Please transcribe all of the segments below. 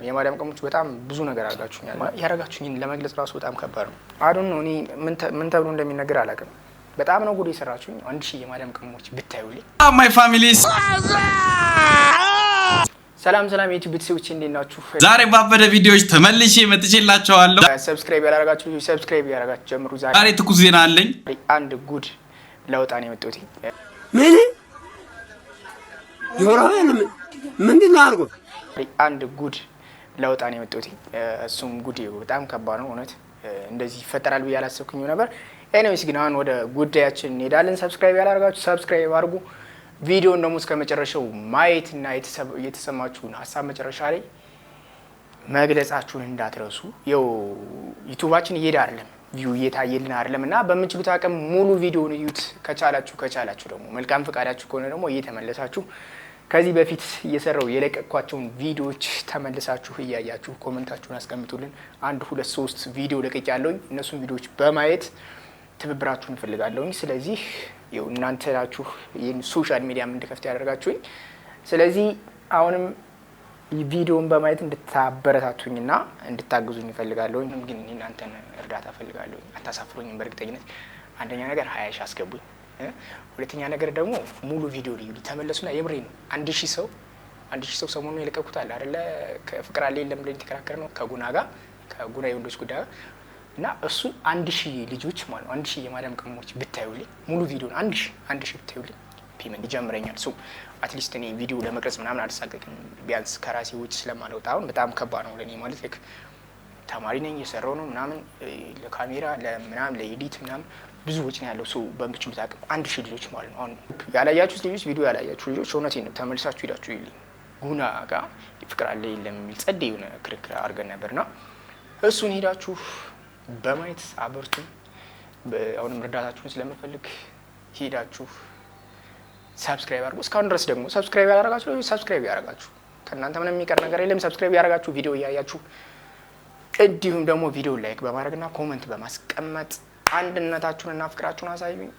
የማዳም ቀሞች በጣም ብዙ ነገር አድርጋችሁኛል። ያረጋችሁኝን ለመግለጽ ራሱ በጣም ከባድ ነው። አዱን ነው እኔ ምን ተብሎ እንደሚነገር አላውቅም። በጣም ነው ጉድ የሰራችሁኝ። 1000 የማዳም ቀሞች ብታዩልኝ። ማይ ፋሚሊስ ሰላም የዩቲዩብ ቤተሰቦች እንዴት ናችሁ? ዛሬ ባበደ ቪዲዮዎች ተመልሼ መጥቼላችኋለሁ። ሰብስክራይብ ያላረጋችሁ ሰብስክራይብ ያረጋችሁ ጀምሩ። ዛሬ ትኩስ ዜና አለኝ። አንድ ጉድ ለውጣ ነው የመጣሁት። ምን ጆሮህን ምንድን ነው አልኩት? አንድ ጉድ ለውጣ ነው የመጣሁት። እሱም ጉድ በጣም ከባድ ነው እውነት። እንደዚህ ይፈጠራል ብዬ አላሰብኩኝ ነበር። ኤኒዌይስ ግን አሁን ወደ ጉዳያችን እንሄዳለን። ሰብስክራይብ ያላረጋችሁ ሰብስክራይብ አድርጉ። ቪዲዮን ደግሞ እስከ መጨረሻው ማየት እና የተሰማችሁን ሀሳብ መጨረሻ ላይ መግለጻችሁን እንዳትረሱ። ያው ዩቲዩባችን እየሄደ አይደለም፣ ቪው እየታየልን አይደለም እና በምንችሉት አቅም ሙሉ ቪዲዮን እዩት። ከቻላችሁ ደግሞ መልካም ፈቃዳችሁ ከሆነ ደግሞ እየተመለሳችሁ ከዚህ በፊት እየሰራው የለቀቅኳቸውን ቪዲዮዎች ተመልሳችሁ እያያችሁ ኮሜንታችሁን አስቀምጡልን። 1 2 3 ቪዲዮ ለቀቅ ያለውኝ እነሱን ቪዲዮዎች በማየት ትብብራችሁን ፈልጋለሁኝ። ስለዚህ ይኸው እናንተ ናችሁ ይሄን ሶሻል ሚዲያም እንድከፍት ያደርጋችሁኝ። ስለዚህ አሁንም ቪዲዮን በማየት እንድታበረታቱኝና እንድታግዙኝ ፈልጋለሁኝ። ግን እናንተን እርዳታ ፈልጋለሁኝ። አታሳፍሩኝም በእርግጠኝነት። አንደኛ ነገር 20 ሺህ አስገቡኝ። ሁለተኛ ነገር ደግሞ ሙሉ ቪዲዮ ልዩ ተመለሱና የምሬ ነው 1000 ሰው ሰሞኑን የለቀቁት አለ አይደለ? ከፍቅር አለ የለም ብለን ተከራከረ ነው ከጉና የወንዶች ጉዳይ እና እሱ 1000 ልጆች ማለት ነው 1000 የማዳም ቀሞች ብታዩልኝ ሙሉ ቪዲዮን 1000 ብታዩልኝ ፔመንት ይጀምረኛል። ሶ አትሊስት እኔ ቪዲዮ ለመቅረጽ ምናምን አልሳቀቅም። ቢያንስ ከራሴ ውጭ ስለማልወጣ አሁን በጣም ከባድ ነው ለኔ ማለት ልክ ተማሪ ነኝ እየሰራው ነው ምናምን ለካሜራ ለምናምን ለኤዲት ምናምን ብዙ ወጪ ነው ያለው። ሶ በምችሉት አቅም 1000 ልጆች ማለት ነው። አሁን ያላያችሁት ልጆች ቪዲዮ ያላያችሁ ልጆች እውነቴን ነው ተመልሳችሁ ሄዳችሁ ይልኝ ጉና ጋር ፍቅር አለ የለም የሚል ጸዴ የሆነ ክርክር አድርገን ነበርና እሱን ሄዳችሁ በማየት አበርቱ። አሁንም እርዳታችሁን ስለምፈልግ ሄዳችሁ ሰብስክራይብ አድርጉ። እስካሁን ድረስ ደግሞ ሰብስክራይብ ያላረጋችሁ ሰብስክራይብ ያረጋችሁ ከእናንተ ምንም የሚቀር ነገር የለም። ሰብስክራይብ ያረጋችሁ ቪዲዮ እያያችሁ እንዲሁም ደግሞ ቪዲዮ ላይክ በማድረግና ኮሜንት በማስቀመጥ አንድነታችሁን እና ፍቅራችሁን አሳዩኝ።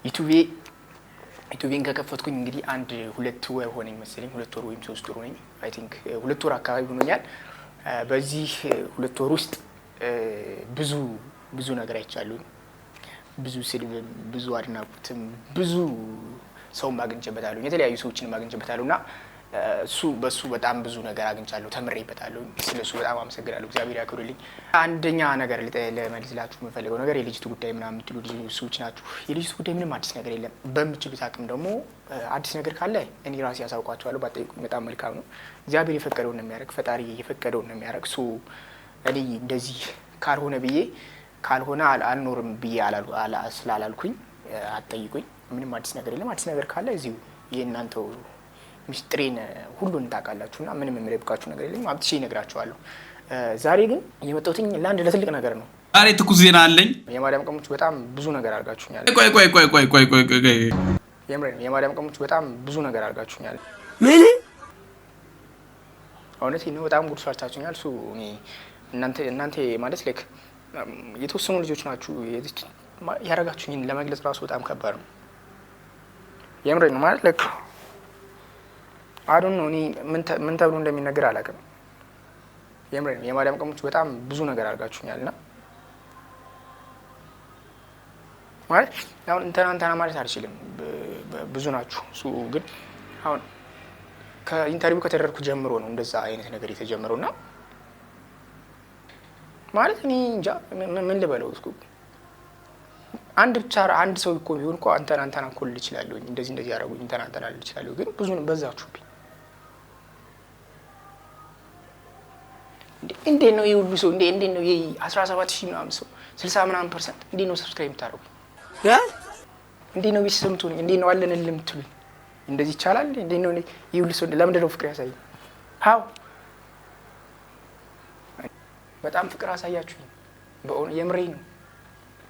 ዩቲዩብን ከከፈትኩኝ እንግዲህ 1-2 ወር ሆነኝ መሰለኝ 2 ወር ወይም 3 ወር ሆነኝ። አይ ቲንክ 2 ወር አካባቢ ሆኖኛል። በዚህ 2 ወር ውስጥ ብዙ ነገር አይቻለሁ። ብዙ ስድብም ብዙ አድናቆትም ብዙ ሰውም አግኝቼበታለሁ። የተለያዩ ሰዎችን አግኝቼበታለሁና በሱ በጣም ብዙ ነገር አግኝቻለሁ፣ ተምሬበታለሁ። ስለሱ በጣም አመሰግናለሁ። እግዚአብሔር ያክብርልኝ። አንደኛ ነገር ለመልስላችሁ የምፈልገው ነገር የልጅቱ ጉዳይ ምናምን የምትሉ ሰዎች ናችሁ። የልጅቱ ጉዳይ ምንም አዲስ ነገር የለም። በምችሉት አቅም ደግሞ አዲስ ነገር ካለ እኔ ራሴ ያሳውቃችኋለሁ። ባጠይቁኝ በጣም መልካም ነው። እግዚአብሔር የፈቀደውን ነው የሚያደርግ፣ ፈጣሪ የፈቀደውን ነው የሚያደርግ። እኔ እንደዚህ ካልሆነ አልኖርም ብዬ ስላላልኩኝ አትጠይቁኝ። ምንም አዲስ ነገር የለም። አዲስ ነገር ካለ እዚሁ የእናንተው ሚስጥሬን ሁሉን ታውቃላችሁና ምንም የሚረብቃችሁ ነገር የለም። አብትሼ እነግራችኋለሁ። ዛሬ ግን የመጣሁትኝ ለትልቅ ነገር ነው። ዛሬ ትኩስ ዜና አለኝ። የማዳም ቀሞች በጣም ብዙ ነገር አድርጋችሁኛል። ቆይ የምሬን የማዳም ቀሞች በጣም ብዙ ነገር አድርጋችሁኛል። ምን እውነቴን ነው። በጣም ጉድ ሰርታችሁኛል። እኔ እናንተ ማለት ላይክ የተወሰኑ ልጆች ናችሁ። ያረጋችሁኝን ለመግለጽ ራሱ በጣም ከባድ ነው። የምሬን ነው ማለት ላይክ አዱን ነው እኔ ምን ተብሎ እንደሚነገር አላውቅም። የምሬን የማዳም ቀሞች በጣም ብዙ ነገር አድርጋችሁኛልና ማለት አሁን እንትና ማለት አልችልም። ብዙ ናችሁ። ግን አሁን ከኢንተርቪው ከተደረኩ ጀምሮ ነው እንደዛ አይነት ነገር የተጀመረውና ማለት እኔ እንጃ ምን ልበለው። እስኩ አንድ ሰው እኮ ቢሆን እኮ አንተና እኮ ልል እችላለሁ። እንደዚህ ያደረጉኝ እንትና ልል እችላለሁ። ግን ብዙ በዛችሁብኝ። እንዴት ነው ይሄ ሁሉ ሰው እንዴት ነው ይሄ 17000 ምናምን ሰው 60% እንዴት ነው ሰብስክራይብ የምታደርጉ? እንዴት ነው ቢሰምቱኝ? እንዴት ነው አለን ልምትሉኝ? እንደዚህ ይቻላል? እንዴት ነው ይሄ ሁሉ ሰው ለምን ነው ፍቅር ያሳይ? በጣም ፍቅር አሳያችሁኝ። የምሬ ነው።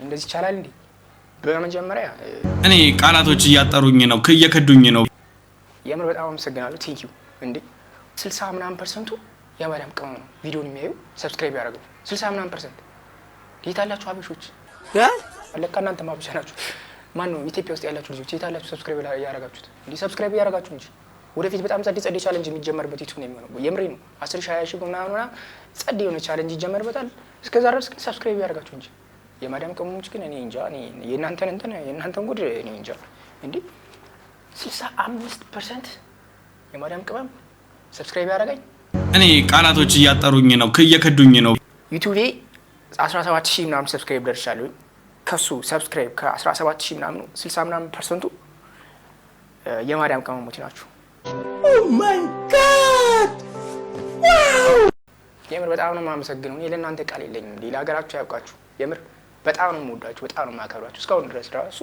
እንደዚህ ይቻላል እንዴ? በመጀመሪያ እኔ ቃላቶች እያጠሩኝ ነው፣ እየከዱኝ ነው። የምር በጣም አመሰግናለሁ። ቴንክ ዩ። እንዴ 60% የማዳም ቀሞች ነው ቪዲዮን የሚያዩ ሰብስክራይብ ያደርጋሉ። 60% የታላችሁ አበሾች ለካ እናንተ ማብሻ ናችሁ። ማን ነው ኢትዮጵያ ውስጥ ያላችሁ ልጆች የታላችሁ ሰብስክራይብ ያደርጋችሁት? እንዴ ሰብስክራይብ ያደርጋችሁ እንጂ ወደፊት በጣም ጸዴ ቻሌንጅ የሚጀመርበት ዩቲዩብ ነው የሚሆነው። የምሬ ነው 10 20 ሺህ ምናምን ጸዴ የሆነ ቻሌንጅ ይጀመርበታል። እስከዛ ድረስ ግን ሰብስክራይብ ያደርጋችሁ እንጂ የማዳም ቅመሞች ግን እኔ እንጃ የእናንተን ጉድ እኔ እንጃ። እንዴ 65% የማዳም ቅመም ሰብስክራይብ ያደርጋኝ። እኔ ቃላቶች እያጠሩኝ ነው፣ እየከዱኝ ነው። ዩቲዩቤ 17000 ምናምን ሰብስክራይብ ደርሻለሁ። ከሱ ሰብስክራይብ ከ17000 ምናምን 60 ምናምን ፐርሰንቱ የማዳም ቅመሞች ናቸው። ኦ ማይ ጋድ ዋው! የምር በጣም ነው የማመሰግነው። እኔ ለእናንተ ቃል የለኝም። ሌላ ሀገራችሁ ያውቃችሁ። የምር በጣም ነው የምወዳችሁ፣ በጣም ነው የማከብራችሁ። እስካሁን ድረስ ራሱ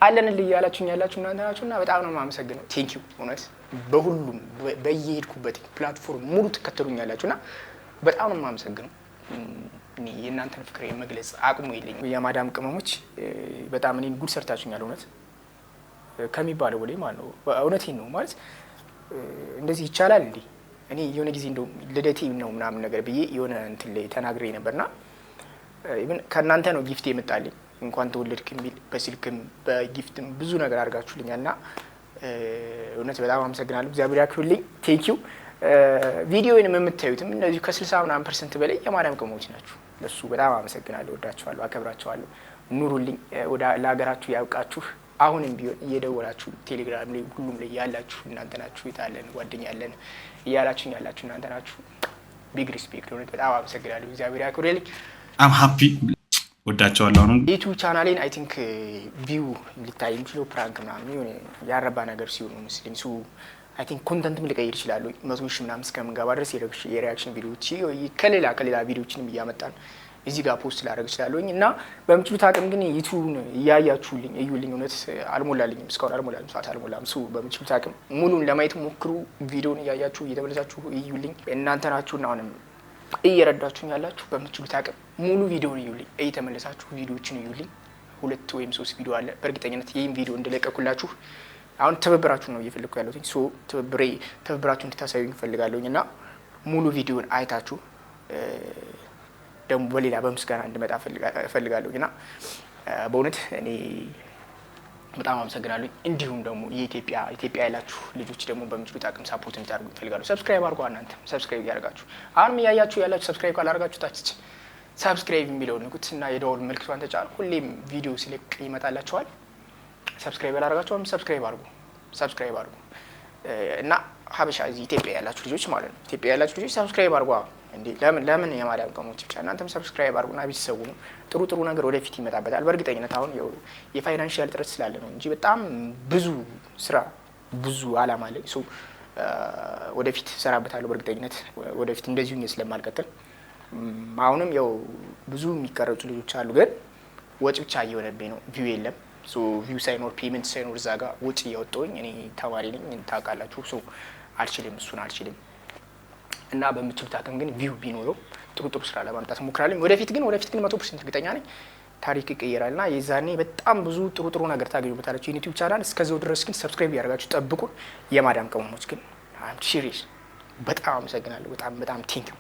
አለንልኝ ያላችሁኝ ያላችሁ እናንተ ናችሁና በጣም ነው የማመሰግነው። ቴንክ ዩ እውነት በሁሉም በየሄድኩበት ፕላትፎርም ሙሉ ትከተሉኛላችሁና በጣም ነው የማመሰግነው። እኔ የእናንተን ፍቅር የመግለጽ አቅሙ የለኝም። የማዳም ቅመሞች በጣም እኔን ጉድ ሰርታችሁኛል እውነት ከሚባለው ወዲህ ማለት ነው። እውነቴን ነው ማለት እንደዚህ ይቻላል እንዴ? እኔ የሆነ ጊዜ እንደው ልደቴ ነው ምናምን ነገር ብዬ የሆነ እንትን ላይ ተናግሬ ነበርና ኢቭን ከእናንተ ነው ጊፍት የመጣልኝ እንኳን ተወለድክ የሚል በስልክም በጊፍትም ብዙ ነገር አድርጋችሁልኛልና እውነት በጣም አመሰግናለሁ። እግዚአብሔር ያክብርልኝ። ቴንክ ዩ። ቪዲዮዬንም የምታዩትም እነዚህ ከ60% በላይ የማዳም ቅመሞች ናችሁ። ለሱ በጣም አመሰግናለሁ። ወዳችኋለሁ፣ አከብራችኋለሁ። ኑሩልኝ። ለሀገራችሁ ያብቃችሁ። አሁንም ቢሆን እየደወላችሁ ቴሌግራም ላይ ሁሉም ላይ ያላችሁ እናንተ ናችሁ። የታለን ጓደኛ ያለን እያላችሁ ያላችሁ እናንተ ናችሁ። ቢግ ሪስፔክት ነው። በጣም አመሰግናለሁ። እግዚአብሔር ያክብርልኝ። አም ሃፒ ወዳቸዋለሁ። ነው ዩቲዩብ ቻናሌን አይ ቲንክ ቪው ሊታይ የሚችለው ፕራንክ ምናምን የሆነ ያረባ ነገር ሲሆን መስለኝ ሱ አይ ቲንክ ኮንተንትም ልቀይር ይችላል። 100 ሺህ ምናምን እስከምንገባ ድረስ የሪአክሽን ቪዲዮዎች ከሌላ ቪዲዮዎችንም እያመጣን እዚህ ጋር ፖስት ላደርግ እችላለሁኝ እና በምችሉት አቅም ግን ዩቲዩብን እያያችሁልኝ እዩልኝ። እውነት አልሞላልኝም፣ እስካሁን አልሞላልኝ፣ ሰዓት አልሞላም። እሱ በምችሉት አቅም ሙሉን ለማየት ሞክሩ። ቪዲዮን እያያችሁ እየተመለሳችሁ እዩልኝ። እናንተ ናችሁና አሁንም እየረዳችሁኝ ያላችሁ። በምችሉት አቅም ሙሉ ቪዲዮን እዩልኝ፣ እየተመለሳችሁ ቪዲዮዎችን እዩልኝ። 2 ወይም 3 ቪዲዮ አለ። በእርግጠኝነት ይህን ቪዲዮ እንደለቀኩላችሁ አሁን ትብብራችሁ ነው እየፈለኩ ያለሁት። ሶ ትብብራችሁ እንድታሳዩኝ እፈልጋለሁኝ እና ሙሉ ቪዲዮን አይታችሁ ደግሞ በሌላ በምስጋና እንድመጣ እፈልጋለሁኝ እና በእውነት እኔ በጣም አመሰግናለሁ። እንዲሁም ደግሞ ኢትዮጵያ ያላችሁ ልጆች ደግሞ በምችሉት አቅም ሳፖርት እንድታደርጉ እፈልጋለሁ። ሰብስክራይብ አድርጉ። እናንተ ሰብስክራይብ ያደርጋችሁ አሁንም እያያችሁ ያላችሁ ሰብስክራይብ ካላደርጋችሁ ታች ሰብስክራይብ የሚለውን ንኩት እና የደወል ምልክቷን ተጫኑ። ሁሌም ቪዲዮ ሲለቅ ይመጣላችኋል። ሰብስክራይብ ያላደርጋችሁም ሰብስክራይብ አድርጉ እና ሀበሻ እዚህ ኢትዮጵያ ያላችሁ ልጆች ማለት ነው። ኢትዮጵያ ያላችሁ ልጆች ሰብስክራይብ አድርጉ። እንዴ ለምን የማዳም ቅመሞች ብቻ እናንተም ሰብስክራይብ አድርጉና ቤተሰቡ ነው። ጥሩ ነገር ወደፊት ይመጣበታል። በእርግጠኝነት አሁን የፋይናንሻል ጥረት ስላለ ነው እንጂ በጣም ብዙ ስራ ብዙ አላማ አለ። ሶ ወደፊት ሰራበታለሁ በእርግጠኝነት ወደፊት እንደዚሁ ስለማልቀጥል አሁንም ብዙ የሚቀረጹ ልጆች አሉ፣ ግን ወጭ ብቻ እየሆነብኝ ነው። ቪው የለም። ሶ ቪው ሳይኖር ፔመንት ሳይኖር እዛ ጋር ወጪ እያወጣሁኝ እኔ ተማሪ ነኝ ታውቃላችሁ። ሶ እሱን አልችልም እና በምችሉት አቅም ግን ቪው ቢኖረው ጥሩ ስራ ለማምጣት እሞክራለሁ። ወደፊት ግን 100% እርግጠኛ ነኝ ታሪክ ይቀየራልና የዛኔ በጣም ብዙ ጥሩ ነገር ታገኙበታላችሁ የዩቲዩብ ቻናል። እስከዛው ድረስ ግን ሰብስክራይብ ያደርጋችሁ ጠብቁ። የማዳም ቅመሞች ግን አም ሲሪየስ በጣም አመሰግናለሁ። በጣም ቴንክ ዩ።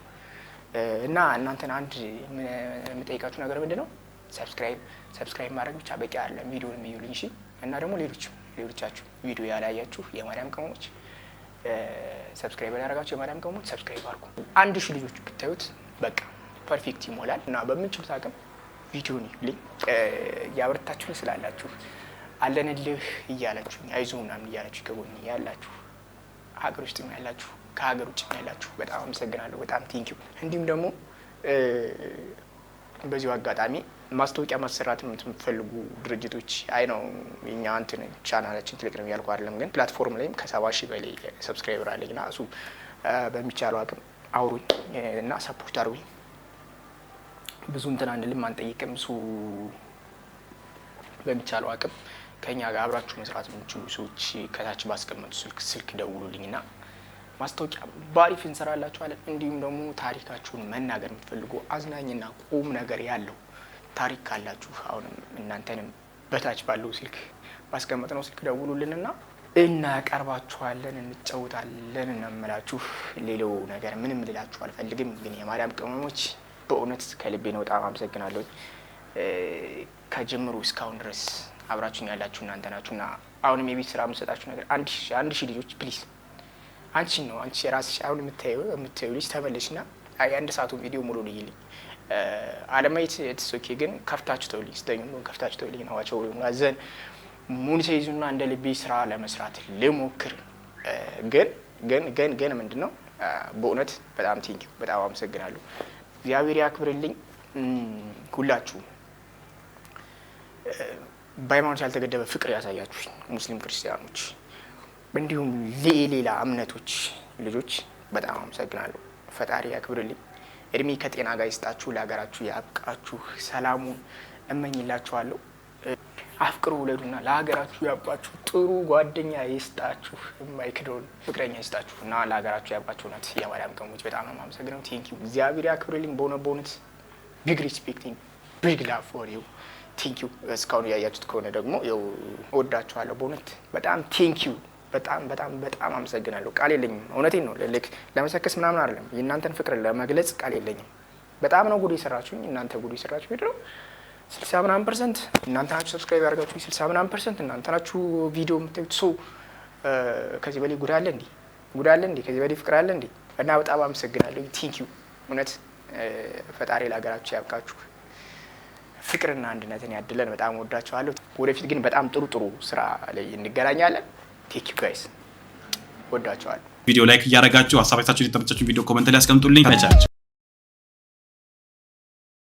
እና እናንተን አንድ የምጠይቃችሁ ነገር ምንድነው? ሰብስክራይብ ማድረግ ብቻ በቂ አይደለም። ቪዲዮውን የሚዩልኝ እሺ። እና ደግሞ ሌሎቻችሁ ቪዲዮ ያላያችሁ የማዳም ቅመሞች ሰብስክራይብ ያደርጋችሁ የማዳም ቅመሞች ሰብስክራይብ አድርጉ። 1000 ልጆች ብታዩት በቃ ፐርፌክት ይሞላል። እና በምንችሉት አቅም ቪዲዮን ይዩልኝ። ያበረታችሁን ስላላችሁ አለንልህ እያላችሁ አይዞህ ምናምን እያላችሁ ከጎኔ ያላችሁ ሀገር ውስጥ ያላችሁ ከሀገር ውጭ ያላችሁ በጣም አመሰግናለሁ። በጣም ቴንኪው። እንዲሁም ደግሞ በዚሁ አጋጣሚ ማስታወቂያ ማሰራት የምትፈልጉ ድርጅቶች አይ ነው የኛ ቻናላችን ትልቅ ነው ያልኩ አይደለም፣ ግን ፕላትፎርም ላይም ከ70,000 በላይ ሰብስክራይበር አለኝና እሱ በሚቻለው አቅም አውሩኝ እና ሰፖርት አድርጉኝ። ብዙ አንልም አንጠይቅም። እሱ በሚቻለው አቅም ከኛ ጋር አብራችሁ መስራት የምትችሉ ሰዎች ከታች ባስቀመጡ ስልክ ደውሉልኝና ማስታወቂያ ባሪፍ እንሰራላችኋለን። እንዲሁም ደግሞ ታሪካችሁን መናገር የምትፈልጉ አዝናኝና ቁም ነገር ያለው ታሪክ ካላችሁ አሁንም እናንተንም በታች ባለው ስልክ ባስቀመጥነው ስልክ ደውሉልንና እናቀርባችኋለን፣ እንጫወታለን። እናመላችሁ ሌላው ነገር ምንም ልላችሁ አልፈልግም። ግን የማዳም ቅመሞች በእውነት ከልቤ ነው በጣም አመሰግናለሁ። ከጀምሩ እስካሁን ድረስ አብራችሁኝ ያላችሁ እናንተ ናችሁና አሁንም የቤት ስራ የምሰጣችሁ ነገር 1000 ልጆች ፕሊዝ አንቺን ነው አንቺ ራስሽ አሁን የምታየው ልጅ ተመለሽና የአንድ ሰዓቱን ቪዲዮ ሙሉ ልይልኝ አለማየት የተሶኬ ግን ከፍታችሁ ተውልኝ ስተኙ ከፍታችሁ ተውልኝ ነው ዋቸው ማዘን ሙኒሴይዙና እንደ ልቤ ስራ ለመስራት ልሞክር ግን ምንድነው በእውነት በጣም ቲንክ በጣም አመሰግናለሁ እግዚአብሔር ያክብርልኝ ሁላችሁ በሃይማኖት ያልተገደበ ፍቅር ያሳያችሁ ሙስሊም ክርስቲያኖች እንዲሁም ሌላ እምነቶች ልጆች በጣም አመሰግናለሁ ፈጣሪ ያክብርልኝ እድሜ ከጤና ጋር ይስጣችሁ ለሀገራችሁ ያብቃችሁ ሰላሙን እመኝላችኋለሁ አፍቅሩ ውለዱና ለሀገራችሁ ያብቃችሁ ጥሩ ጓደኛ ይስጣችሁ የማይክደውን ፍቅረኛ ይስጣችሁና ለሀገራችሁ ያብቃችሁ ናት የማርያም ቀሞች በጣም ነው የማመሰግነው ቴንክ ዩ እግዚአብሔር ያክብርልኝ በእውነት ቢግ ሪስፔክቲንግ ቢግ ላቭ ፎር ዩ ቴንክ ዩ እስካሁን ያያችሁት ከሆነ ደግሞ ያው ወዳችኋለሁ በእውነት በጣም ቴንክ ዩ በጣም አመሰግናለሁ ቃል የለኝም እውነቴን ነው ለመሰከስ ምናምን አይደለም የእናንተን ፍቅር ለመግለጽ ቃል የለኝም በጣም ነው ጉድ የሰራችሁኝ እናንተ ጉድ የሰራችሁ ቪዲዮ 60% እናንተ ናችሁ ሰብስክራይብ ያደርጋችሁ 60% እናንተ ናችሁ ቪዲዮ የምታዩት ሶ ከዚህ በላይ ጉድ አለ እንዴ ከዚህ በላይ ፍቅር አለ እንዴ እና በጣም አመሰግናለሁ ቴንክ ዩ እውነት ፈጣሪ ለሀገራችሁ ያብቃችሁ ፍቅርና አንድነትን ያድለን በጣም ወዳችኋለሁ ወደፊት ግን በጣም ጥሩ ስራ ላይ እንገናኛለን ቴንክ ዩ ጋይስ ወዳችኋለሁ ቪዲዮ ላይክ እያደረጋችሁ ሀሳባችሁን የተመቻችሁ ቪዲዮ ኮሜንት ላይ አስቀምጡልኝ